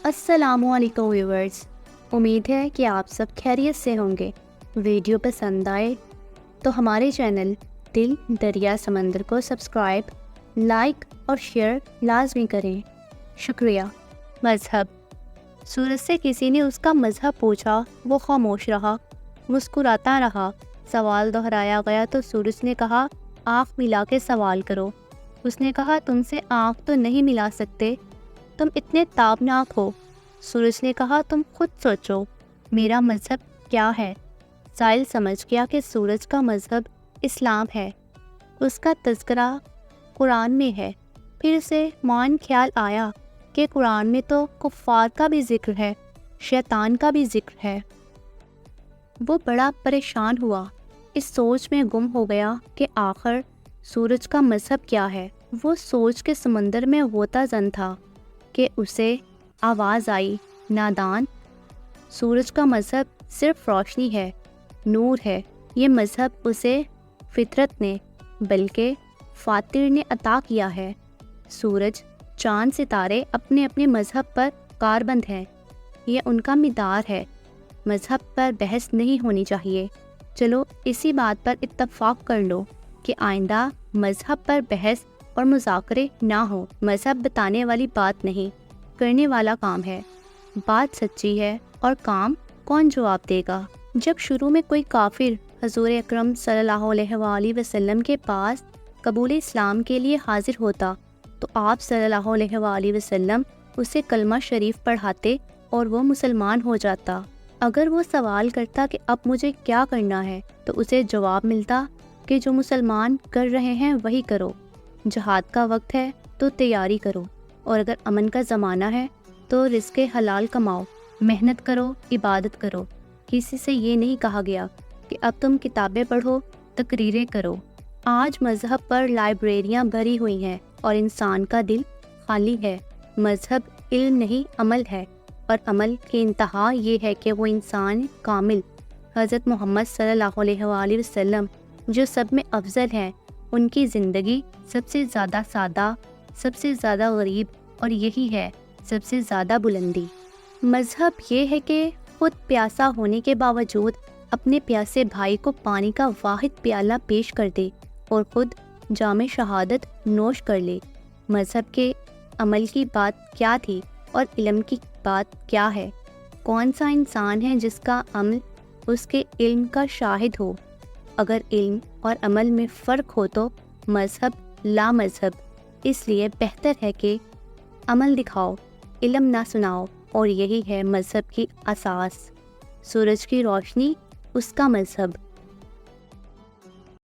السلام علیکم ویورز، امید ہے کہ آپ سب خیریت سے ہوں گے۔ ویڈیو پسند آئے تو ہمارے چینل دل دریا سمندر کو سبسکرائب، لائک اور شیئر لازمی کریں، شکریہ۔ مذہب۔ سورج سے کسی نے اس کا مذہب پوچھا، وہ خاموش رہا، مسکراتا رہا۔ سوال دہرایا گیا تو سورج نے کہا، آنکھ ملا کے سوال کرو۔ اس نے کہا، تم سے آنکھ تو نہیں ملا سکتے، تم اتنے تابناک ہو۔ سورج نے کہا، تم خود سوچو، میرا مذہب کیا ہے؟ سائل سمجھ گیا کہ سورج کا مذہب اسلام ہے، اس کا تذکرہ قرآن میں ہے۔ پھر اسے مان خیال آیا کہ قرآن میں تو کفار کا بھی ذکر ہے، شیطان کا بھی ذکر ہے۔ وہ بڑا پریشان ہوا، اس سوچ میں گم ہو گیا کہ آخر سورج کا مذہب کیا ہے۔ وہ سوچ کے سمندر میں غوطہ زن تھا کہ اسے آواز آئی، نادان، سورج کا مذہب صرف روشنی ہے، نور ہے۔ یہ مذہب اسے فطرت نے بلکہ فاطر نے عطا کیا ہے۔ سورج، چاند، ستارے اپنے اپنے مذہب پر کاربند ہیں، یہ ان کا مدار ہے۔ مذہب پر بحث نہیں ہونی چاہیے۔ چلو اسی بات پر اتفاق کر لو کہ آئندہ مذہب پر بحث اور مذاکرے نہ ہو۔ مذہب بتانے والی بات نہیں، کرنے والا کام ہے۔ بات سچی ہے اور کام کون جواب دے گا؟ جب شروع میں کوئی کافر حضور اکرم صلی اللہ علیہ وآلہ وسلم کے پاس قبول اسلام کے لیے حاضر ہوتا تو آپ صلی اللہ علیہ وآلہ وسلم اسے کلمہ شریف پڑھاتے اور وہ مسلمان ہو جاتا۔ اگر وہ سوال کرتا کہ اب مجھے کیا کرنا ہے تو اسے جواب ملتا کہ جو مسلمان کر رہے ہیں وہی کرو۔ جہاد کا وقت ہے تو تیاری کرو، اور اگر امن کا زمانہ ہے تو رزق حلال کماؤ، محنت کرو، عبادت کرو۔ کسی سے یہ نہیں کہا گیا کہ اب تم کتابیں پڑھو، تقریریں کرو۔ آج مذہب پر لائبریریاں بھری ہوئی ہیں اور انسان کا دل خالی ہے۔ مذہب علم نہیں، عمل ہے، اور عمل کی انتہا یہ ہے کہ وہ انسان کامل حضرت محمد صلی اللہ علیہ وآلہ وسلم جو سب میں افضل ہیں، ان کی زندگی سب سے زیادہ سادہ، سب سے زیادہ غریب، اور یہی ہے سب سے زیادہ بلندی۔ مذہب یہ ہے کہ خود پیاسا ہونے کے باوجود اپنے پیاسے بھائی کو پانی کا واحد پیالہ پیش کر دے اور خود جام شہادت نوش کر لے۔ مذہب کے عمل کی بات کیا تھی اور علم کی بات کیا ہے؟ کون سا انسان ہے جس کا عمل اس کے علم کا شاہد ہو؟ اگر علم اور عمل میں فرق ہو تو مذہب لا مذہب۔ اس لیے بہتر ہے کہ عمل دکھاؤ، علم نہ سناؤ، اور یہی ہے مذہب کی اساس۔ سورج کی روشنی اس کا مذہب۔